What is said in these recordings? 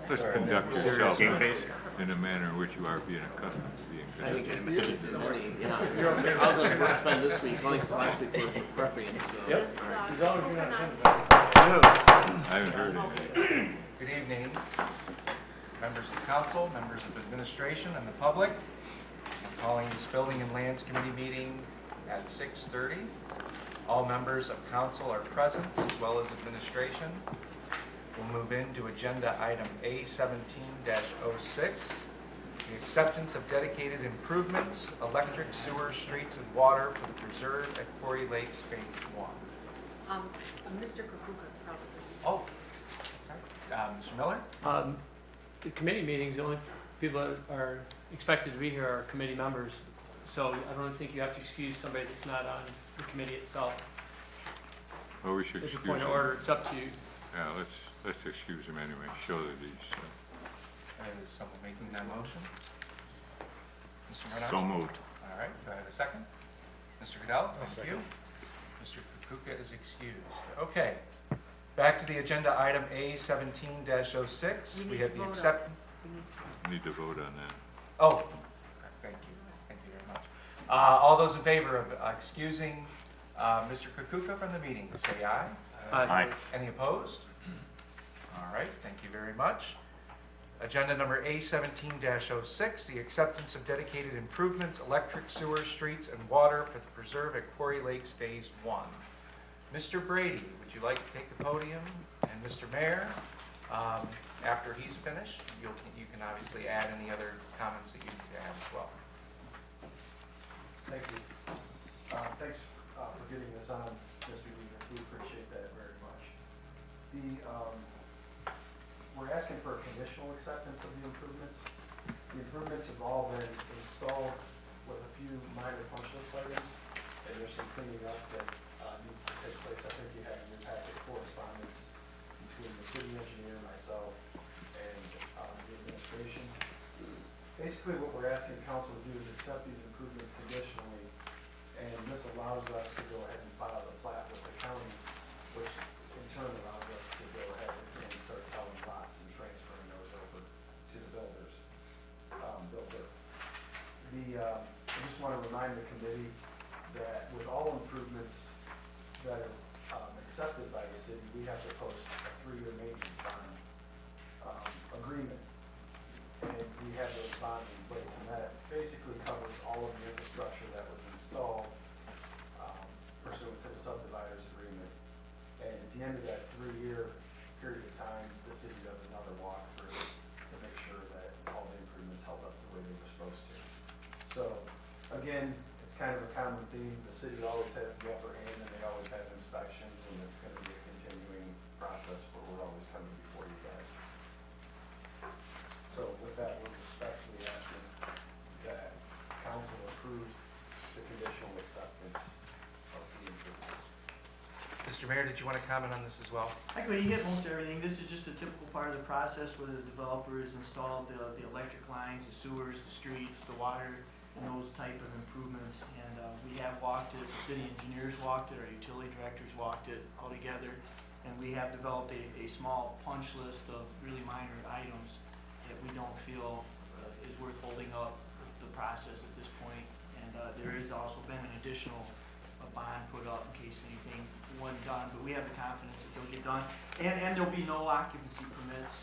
Let's conduct yourself in a manner in which you are being accustomed to being conducted. I was going to spend this week, only because last week we were prepping, so. Yep. He's always been on agenda. I haven't heard anything. Good evening, members of council, members of administration, and the public. I'm calling this Building and Lands Committee meeting at 6:30. All members of council are present, as well as administration. We'll move into agenda item A17-06, the acceptance of dedicated improvements, electric, sewer, streets, and water for the preserve at Quarry Lakes Phase 1. Mr. Kukuka, probably. Oh, sorry. Mr. Miller? The committee meetings, the only people that are expected to be here are committee members. So I don't think you have to excuse somebody that's not on the committee itself. Well, we should There's a excuse point of him. order, it's up to you. Yeah, let's excuse him anyway, show that he's Is someone making that motion? Mr. Murnau? so moved. All right, do I have a second? Mr. Goodell, thank you. Mr. Kukuka is excused. Okay, back to the agenda item A17-06. We have the accept. Need to vote on that. Oh, thank you very much. All those in favor of excusing Mr. Kukuka from the meeting, say aye. Aye. Any opposed? All right, thank you very much. Agenda number A17-06, the acceptance of dedicated improvements, electric, sewer, streets, and water for the preserve at Quarry Lakes Phase 1. Mr. Brady, would you like to take the podium? And Mr. Mayor, after he's finished, you can obviously add any other comments that you need to add as well. Thank you. Thanks for getting this on, Mr. Weaver. We appreciate that very much. We're asking for a conditional acceptance of the improvements. The improvements have all been installed with a few minor punch list items, and there's some cleaning up that needs to take place. I think you have in your packet correspondence between the city engineer, myself, and the administration. Basically, what we're asking council to do is accept these improvements conditionally, and this allows us to go ahead and file the plat with the county, which in turn allows us to go ahead and start selling lots and transferring those over to the builder. I just want to remind the committee that with all improvements that are accepted by the city, we have to post a 3-year maintenance bond agreement. And we have those bonds in place, and that basically covers all of the infrastructure that was installed pursuant to the subdividers agreement. And at the end of that 3-year period of time, the city does another walkthrough to make sure that all the improvements held up the way they were supposed to. So again, it's kind of a common theme. The city always has the upper hand, and they always have inspections, and it's going to be a continuing process where we're always coming before you guys. So with that, we're respectfully asking that council approve the conditional acceptance of the improvements. Mr. Mayor, did you want to comment on this as well? Actually, you hit most everything. This is just a typical part of the process where the developer has installed the electric lines, the sewers, the streets, the water, and those type of improvements. And we have walked it, the city engineers walked it, our utility directors walked it all together. And we have developed a small punch list of really minor items that we don't feel is worth holding up the process at this point. And there has also been an additional bond put up in case anything wasn't done, but we have the confidence that they'll get done. And there'll be no occupancy permits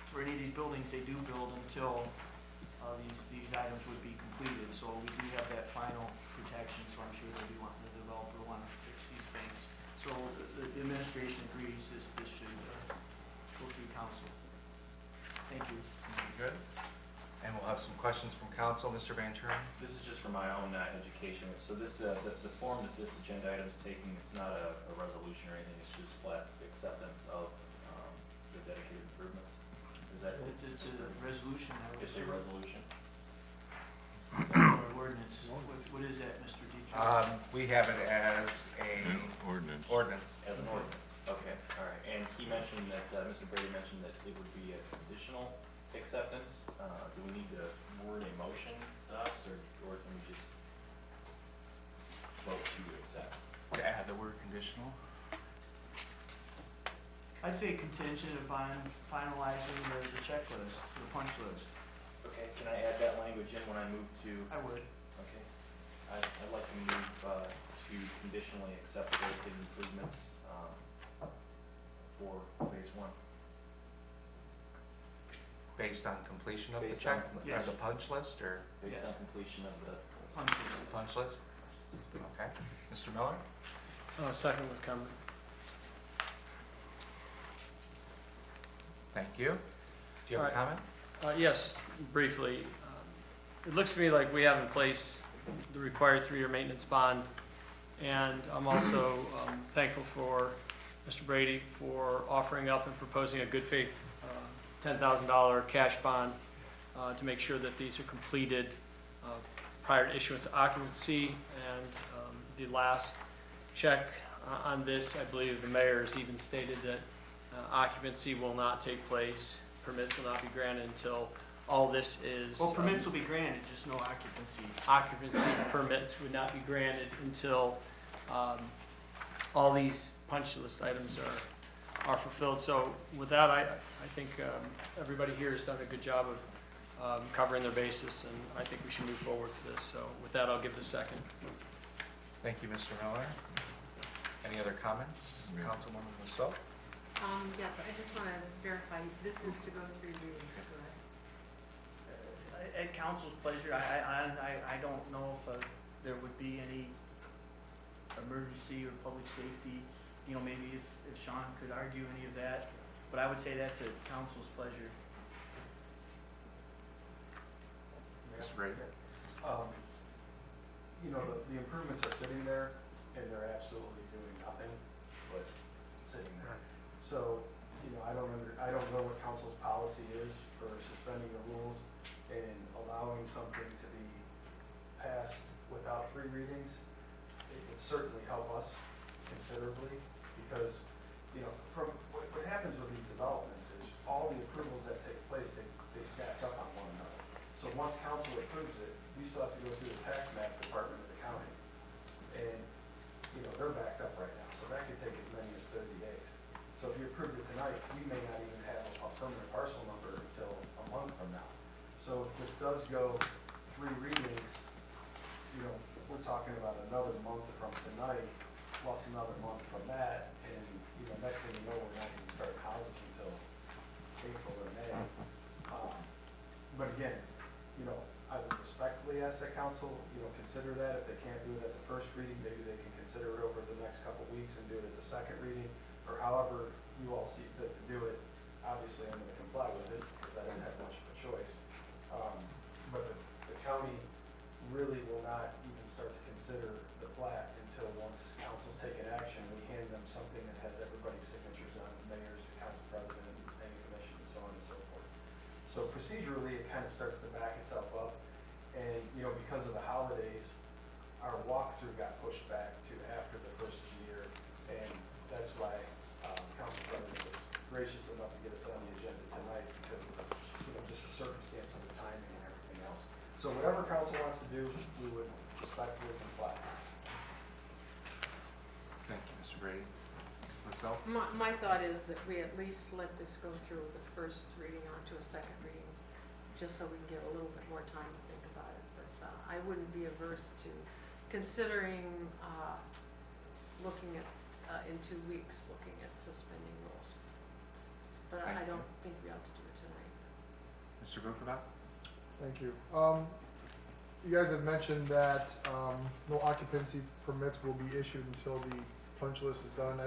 for any of these buildings they do build until these items would be completed. So we do have that final protection, so I'm sure they'll be wanting, the developer will want to fix these things. So the administration agrees this should go through council. Thank you. Good. And we'll have some questions from council. Mr. Van Turen? This is just for my own education. So this, the form that this agenda item is taking, it's not a resolution or anything, it's just flat acceptance of the dedicated improvements. Is that? It's a resolution. It's a resolution. Or ordinance. What is that, Mr. Dietrich? We have it as An ordinance. As an ordinance. Okay, all right. And he mentioned that, Mr. Brady mentioned that it would be a conditional acceptance. Do we need to word a motion to us, or can we just vote to accept? To add the word conditional. I'd say contingent upon finalizing the checklist, the punch list. Okay, can I add that language in when I move to? I would. Okay. I'd like to move to conditionally accept dedicated improvements for phase 1. Based on completion of the Based check, on- or yes. the punch list, or Based Yes. on completion of the. Punch list. punch list? Okay. Mr. Miller? Second with comment. Thank you. Do you have a All right. comment? Yes, briefly. It looks to me like we have in place the required 3-year maintenance bond, and I'm also thankful for Mr. Brady for offering up and proposing a good faith $10,000 cash bond to make sure that these are completed prior to issuance of occupancy. And the last check on this, I believe the mayor has even stated that occupancy will not take place, permits will not be granted until all this is. Well, permits will be granted, just no occupancy. Occupancy permits would not be granted until all these punch list items are fulfilled. So with that, I think everybody here has done a good job of covering their bases, and I think we should move forward for this. So with that, I'll give the second. Thank you, Mr. Miller. Any other comments? Yeah. Councilwoman Rousseau? Yes, I just want to verify, this is to go 3 readings, correct? At council's pleasure, I don't know if there would be any emergency or public safety, you know, maybe if Sean could argue any of that, but I would say that's at council's pleasure. Mr. Brady? You know, the improvements are sitting there, and they're absolutely doing nothing but sitting there. So, you know, I don't know what council's policy is for suspending the rules and allowing something to be passed without 3 readings. It would certainly help us considerably, because, you know, from what happens with these developments is all the approvals that take place, they stack up on one another. So once council approves it, we still have to go through the tax map department of the county. And, you know, they're backed up right now, so that could take as many as 30 days. So if you approved it tonight, we may not even have a permanent parcel number until a month from now. So if this does go 3 readings, you know, we're talking about another month from tonight, plus another month from that, and, you know, next thing you know, we're not going to start houses until April or May. But again, you know, I would respectfully ask that council, you know, consider that. If they can't do it at the first reading, maybe they can consider it over the next couple of weeks and do it at the second reading, or however you all see fit to do it. Obviously, I'm going to comply with it, because I didn't have much of a choice. But the county really will not even start to consider the plat until once council's taken action, we hand them something that has everybody's signatures on, the mayor's, the council president, any commission, and so on and so forth. So procedurally, it kind of starts to back itself up. And, you know, because of the holidays, our walkthrough got pushed back to after the first of the year. And that's why council president was gracious enough to get us on the agenda tonight, because of, you know, just the circumstance of the timing and everything else. So whatever council wants to do, we would respectfully comply. Thank you, Mr. Brady. Ms. Rousseau? My thought is that we at least let this go through the first reading onto a second reading, just so we can get a little bit more time to think about it. But I wouldn't be averse to considering looking at, in 2 weeks, looking at suspending rules. But I don't think we ought to do it tonight. Mr. Bukovac? Thank you. You guys have mentioned that no occupancy permits will be issued until the punch list is done.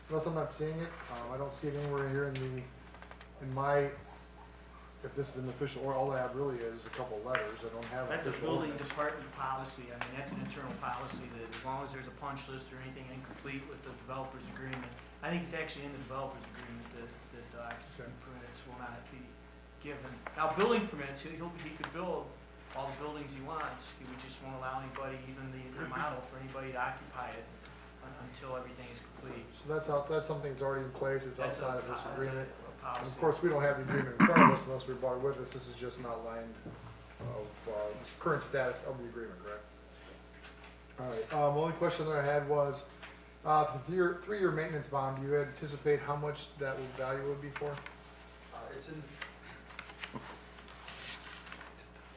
Unless I'm not seeing it, I don't see it anywhere here in my, if this is an official, or all I have really is a couple letters. I don't have That's a official building ordinance. department policy. I mean, that's an internal policy that as long as there's a punch list or anything incomplete with the developer's agreement, I think it's actually in the developer's agreement that occupancy permits will not be given. Now, building permits, he could build all the buildings he wants. He would just won't allow anybody, even the model, for anybody to occupy it until everything is complete. So that's something that's already in place. It's That's outside of this agreement. a And policy. of course, we don't have the agreement in front of us unless we brought it with us. This is just an outline of the current status of the agreement, correct? All right. The only question that I had was, The three-year maintenance bond, do you anticipate how much that value would be for?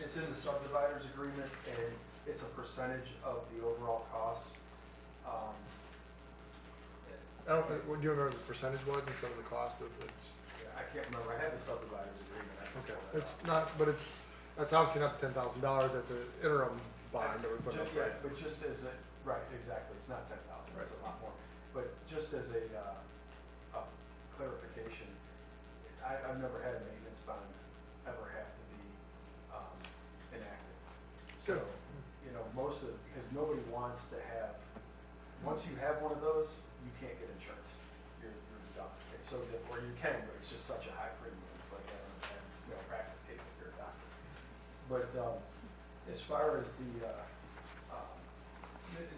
It's in the subdividers agreement, and it's a percentage of the overall cost. I don't, do you remember what the percentage was instead of the cost of it? Yeah, I can't remember, I have the subdividers agreement. I can Okay, pull that it's up. not, but that's obviously not the $10,000, that's an interim bond that we put up, Yeah, right? but just as a, right, exactly, it's not 10,000, it's a lot more. But just as a clarification, I've never had a maintenance bond ever have to be enacted. So, Good. you know, because nobody wants to have, once you have one of those, you can't get insurance. You're done. It's so difficult, or you can, but it's just such a high premium. It's like having a practice case if you're a doctor. But as far as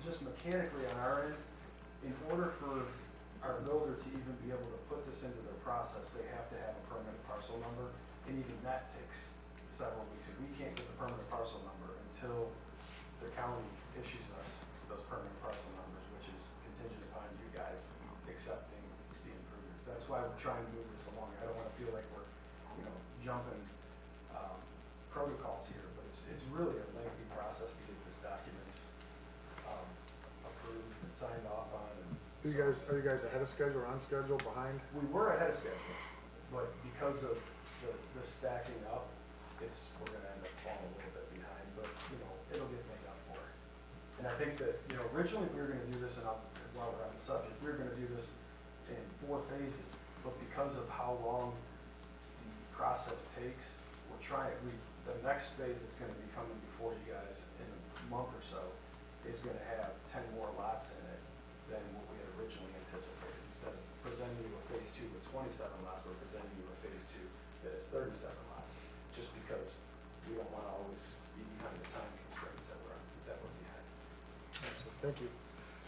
just mechanically on our end, in order for our builder to even be able to put this into their process, they have to have a permanent parcel number, and even that takes several weeks. And we can't get the permanent parcel number until the county issues us those permanent parcel numbers, which is contingent upon you guys accepting the improvements. That's why we're trying to move this along. I don't want to feel like we're, jumping protocols here, but it's really a lengthy process to get this documents approved and signed off on. And Are you guys ahead of schedule or on schedule, behind? we were ahead of schedule, but because of the stacking up, we're going to end up falling a little bit behind. But it'll get made up for. And I think that originally we were going to do this, and while we're on the subject, we were going to do this in 4 phases. But because of how long the process takes, we're trying. The next phase that's going to be coming before you guys in a month or so is going to have 10 more lots in it than what we had originally anticipated. Instead of presenting you a phase 2 with 27 lots, we're presenting you a phase 2 that is 37 lots, just because we don't want to always be behind the time constraints that we're behind. Thank you.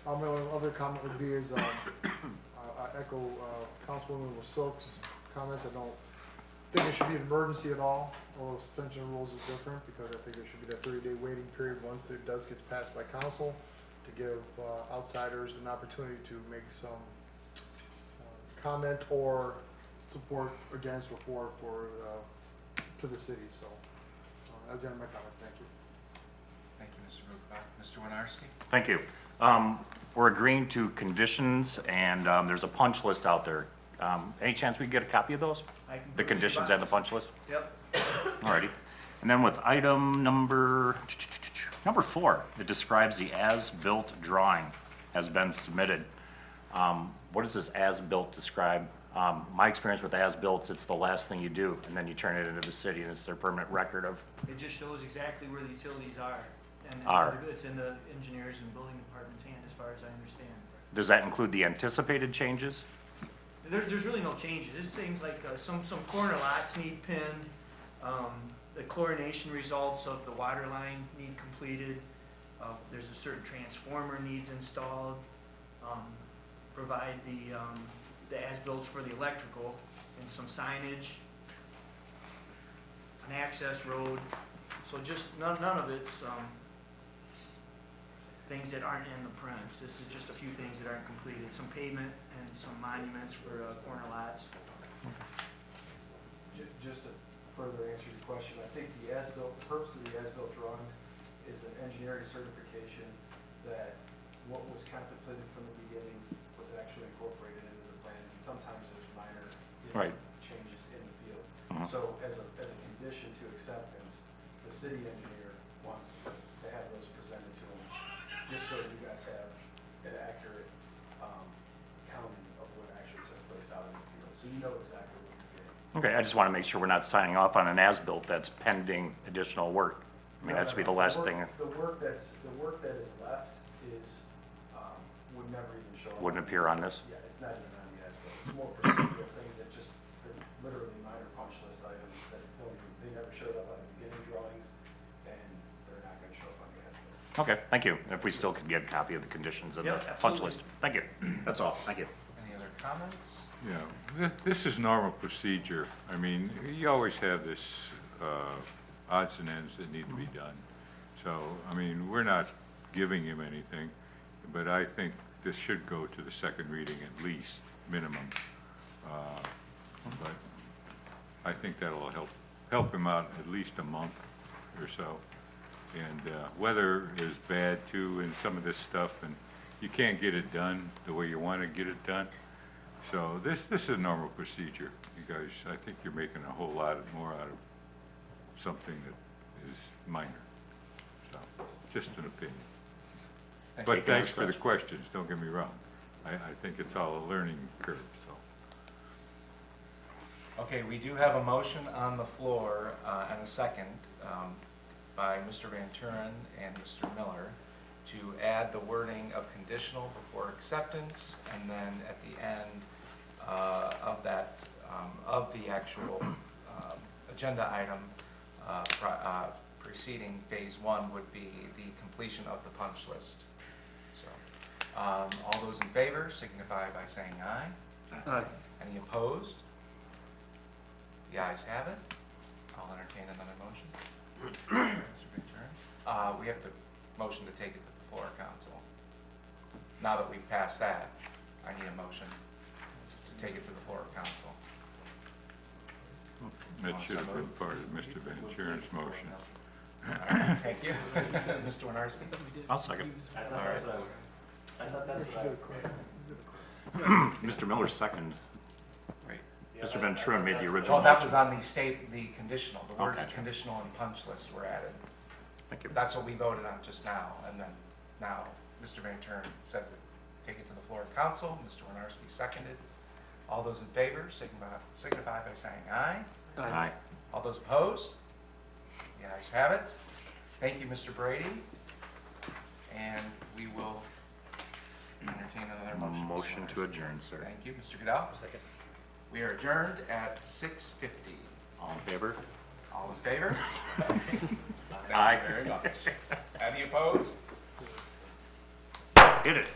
My only other comment would be is, I echo Councilwoman Silk's comments. I don't think it should be an emergency at all, although suspension of rules is different, because I think there should be that 30-day waiting period once it does get passed by council, to give outsiders an opportunity to make some comment or support against or for to the city. So that's the end of my comments. Thank you. Thank you, Mr. Buchbach. Mr. Winarski? Thank you. We're agreeing to conditions, and there's a punch list out there. Any chance we can get a copy of those? I can The put it in conditions box. and the punch list? Yep. Alrighty. And then with item number 4, it describes the as-built drawing has been submitted. What does this as-built describe? My experience with as-built, it's the last thing you do, and then you turn it into the city, and it's their permanent record of. It just shows exactly where the utilities are. And Are. it's in the engineers and building department's hand, as far as I understand. Does that include the anticipated changes? There's really no changes. It's things like some corner lots need pinned. The chlorination results of the water line need completed. There's a certain transformer needs installed. Provide the as-bills for the electrical and some signage, an access road. So just none of it's things that aren't in the prints. This is just a few things that aren't completed. Some pavement and some monuments for corner lots. Just to further answer your question, I think the purpose of the as-built drawings is an engineering certification that what was contemplated from the beginning was actually incorporated into the plans, and sometimes there's minor Right. changes in the field. Mhm. So as a condition to acceptance, the city engineer wants to have those presented to him, just so you guys have an accurate counting of what actually took place out in the field, so you know exactly what you're getting. Okay, I just want to make sure we're not signing off on an as-built that's pending additional work. I mean, that should be the last thing. The work that is left would never even show up. Wouldn't appear on this? Yeah, it's not even on the as-built. It's more procedural things that just, they're literally minor punch list items that they never showed up on the beginning drawings, and they're not gonna show up on the as-built. Okay, thank you. If we still could get a copy of the conditions and the Yep, punch absolutely. list. Thank you. That's all. Thank you. Any other comments? Yeah, this is normal procedure. I mean, you always have this odds and ends that need to be done. So, I mean, we're not giving him anything, but I think this should go to the second reading at least, minimum. But I think that'll help him out at least a month or so. And weather is bad too in some of this stuff, and you can't get it done the way you want to get it done. So this is a normal procedure. You guys, I think you're making a whole lot more out of something that is minor. So, just an opinion. But thanks for the questions, don't get me wrong. I think it's all a learning curve, so. Okay, we do have a motion on the floor and a second by Mr. Van Turen and Mr. Miller to add the wording of conditional before acceptance, and then at the end of that, of the actual agenda item preceding phase 1 would be the completion of the punch list. So, all those in favor signify by saying aye. Aye. Any opposed? The ayes have it. I'll entertain another motion. Mr. Van Turen. We have to motion to take it to the floor, council. Now that we've passed that, I need a motion to take it to the floor, council. That should have been part of Mr. Van Turen's motion. Thank you. Mr. Winarski? I'll second. I thought All right. that's what I thought that's what Mr. Miller second. Right. Mr. Van Turen made the original Oh, that was motion. on the conditional. The words Okay. conditional and punch list were added. Thank you. That's what we voted on just now, and then now, Mr. Van Turen said to take it to the floor of council. Mr. Winarski seconded. All those in favor signify by saying aye. Aye. All those opposed? The ayes have it. Thank you, Mr. Brady. And we will entertain another motion. Mr. Motion to Winarski. adjourn, sir. Thank you, Mr. Goodell. Second. We are adjourned at 6:50. All in favor? All in favor? Aye. Thank you very much. Any opposed? Hit it.